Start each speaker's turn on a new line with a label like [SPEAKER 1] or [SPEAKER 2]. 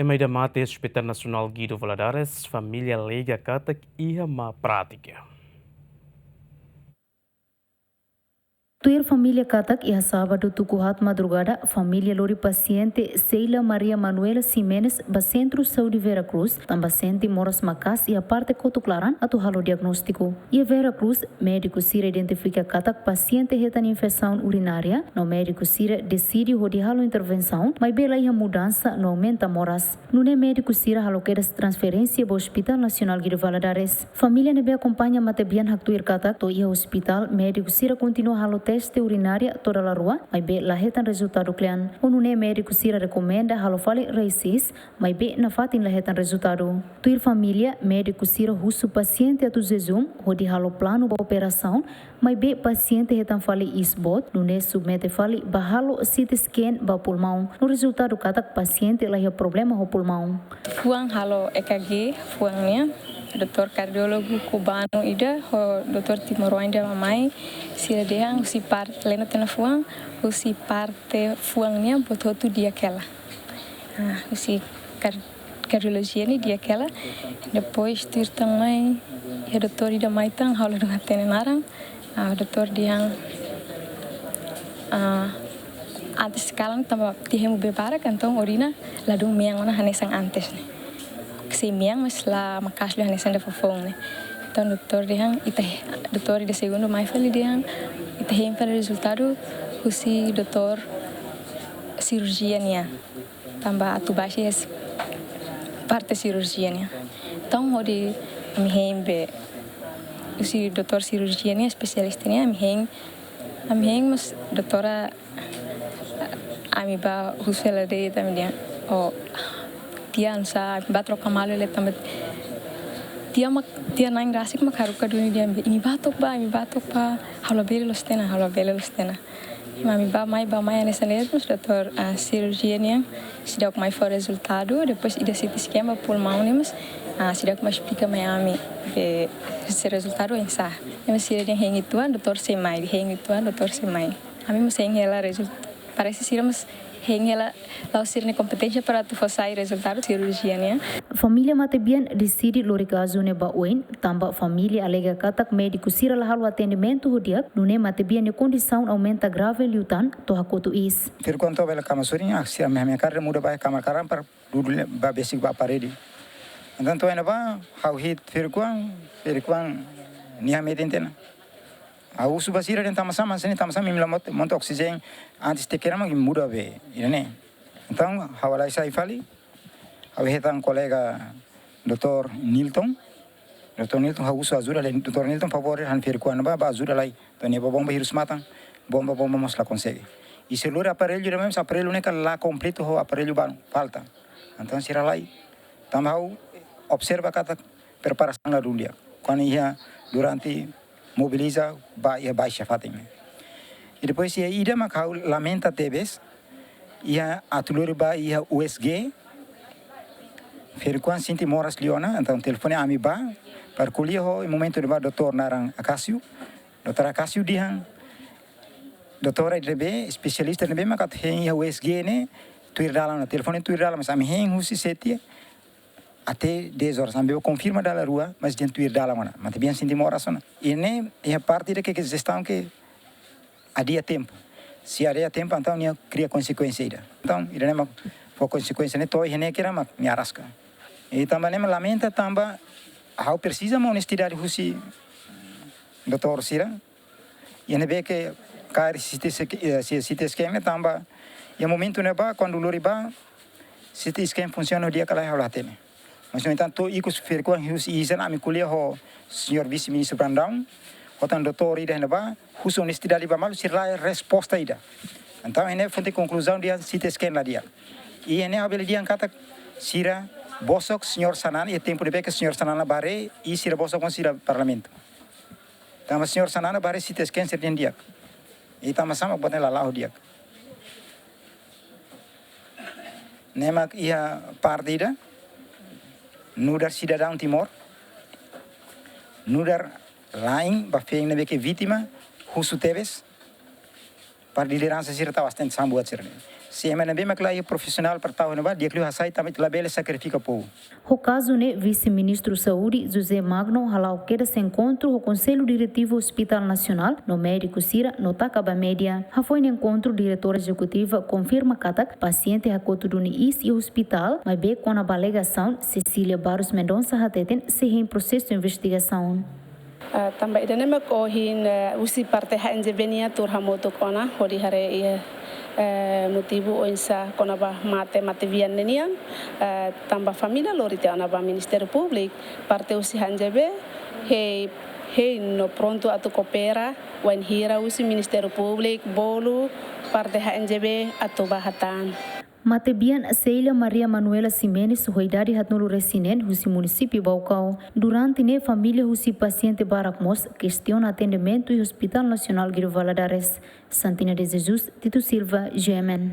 [SPEAKER 1] Em meio da mata, o Hospital Nacional Guido Valadares, família Lega Katak ia má prática.
[SPEAKER 2] Tuir família Katak ia sábado tukuhat madrugada, família Lori paciente Sheila Maria Manuela Simenes, ba Centro Saúde Vera Cruz, também sente Moras Macas e a parte Cotoclaran, atu halo diagnóstico. E Vera Cruz, médico Sira identifica Katak paciente retan infecção urinária, no médico Sira decide hodi halo intervenção, mas bela ia mudança no aumenta Moras. No médico Sira halo quedas transferência para o Hospital Nacional Guido Valadares. Família nebe acompanha matebian hak tuir Katak, to ia hospital, médico Sira continua halo teste urinária toda a rua, mas bem lá retan resultado clean. O nuné médico Sira recomenda halo fale reisis, mas bem na fatin lá retan resultado. Tuir família, médico Sira russo paciente atu zezum, hodi halo plano para operação, mas bem paciente retan fale isbot, nuné submete fale bahalo CT scan ba pulmão. No resultado Katak paciente lá ia problema ho pulmão.
[SPEAKER 3] Fuang halo EKG, fuangnya Dr. Kardiologo cubano ida, o Dr. Timor Wanda mamai, sira dehang usi parte lena tena fuang, usi parte fuangnya boto tu dia kela. Usi kardiologia ni dia kela. Depois tir tang mai, ya Dr. ida mai tang halo dengan tena narang, Dr. dehang antes sekarang tambah dihemu bebara kantong orina ladung miang mana hanesang antes ni. Si miang mas la makas lu hanesan da fofong ne. Então doutor dehang doutor de segundo mai fali dehang hem para resultado usi doutor cirurgia nia. Tambah atu baixi es parte cirurgia nia. Então hodi mi hem be usi doutor cirurgia nia especialista nia mi hem mas doutora ami ba husela de também dia oh dia ansa ba troca malo ele também dia naing rasik makaruka dunia dia ini batok ba halo bele lostena mami ba mai nessa mesmo doutor a cirurgia nia sidak mai for resultado depois ida CT scan ba pulmão mas sidak mais explica mai ami esse resultado em sa mas sira dia hengi tuan doutor semai doutor semai ami mas hengi ela resultado parece ser mas hengela lau sirne competência para tu fazer resultado cirurgia né.
[SPEAKER 2] Família matebian decide lori caso ne ba oin, tamba família alega Katak médico sira la halo atendimento hodiak, nune matebian ne condição aumenta grave liutan to hakotu is.
[SPEAKER 4] Fir quanto bela kamasurinha, se a minha carre muda ba kamar karam para dudul ba basic ba parede. Então to ena ba how hit fir kwang nia medentena. A uso basira den tamasama mimla monta oxigênio antes de querer mas muda be, né? Então hawalai sai fali, hawetan colega Dr. Nilton ha uso ajuda le Dr. Nilton favor han fer kuan ba ajuda lai, to ne bomba hirus matan, bomba mas la consegue. E se lura aparelho de mesmo aparelho né que lá completo o aparelho ban falta. Então sira lai, também observa cada preparação na dunia. Quando ia durante mobiliza baixa fatima. E depois ia ida macau lamenta tebes ia atulur ba ia USG ferquan sinti moras liona então telefone ami ba para colher ho momento de ba doutor narang Acácio dihan doutora DB especialista DB makat hen ia USG ne tuir dalam na telefone tuir dalam mas ami hen husi setia até 10 horas, eu confirma da rua, mas dentro do ir da mana, mas também senti uma oração. E nem é a parte de que gestão que adia tempo. Se adia tempo, então não cria consequência. Então, ele não foi consequência nem toi nem que era mas me arrasca. E também nem lamenta também, how precisa uma honestidade husi doutor Sira. E nem vê que cara se esquema também. E o momento não é quando o loriba se esquema funciona o dia que ela é lá mas no entanto ikut firkuan hus izan ami kuliah ho senhor vice-ministro Brandão hotan doutor ida neba hus honestidade ba malu sirla resposta ida então ene fonte conclusão dia CT scan lá dia e ene abel dia kata sira bosok senhor Sanan e tempo de beca senhor Sanana bare e sira bosok com sira parlamento tama senhor Sanana bare CT scan ser dia e tama sama boten lá dia nemak ia partida nudar cidadão Timor, nudar lain, bafeng nebe que vítima, husu teves, para liderança sira tá bastante sambuat sira. Se é bem mas lá é profissional para tal não vai dia que o sai também lá bele sacrifica povo.
[SPEAKER 2] O caso né vice-ministro Saúde José Magno halau queda se encontro o Conselho Diretivo Hospital Nacional no médico Sira no Takaba Média. Ha foi no encontro diretora executiva confirma que paciente hakoto do is e hospital mas be com a alegação Cecília Barros Mendonça hateten se em processo de investigação.
[SPEAKER 5] Também dene me kohin usi parte HNJB nia tur hamoto kona hori hare motivo onsa kona ba mate vian nenian tamba família lorite ona ba Ministério Público parte usi HNJB hei no pronto atu coopera wan hira usi Ministério Público bolu parte HNJB atu bahatan.
[SPEAKER 2] Matebian Seila Maria Manuela Simenes hoidari hatnulu resinen husi município Baucau. Durante ne família husi paciente Baracmos questiona atendimento e Hospital Nacional Guido Valadares. Santina de Jesus, Tito Silva, GMN.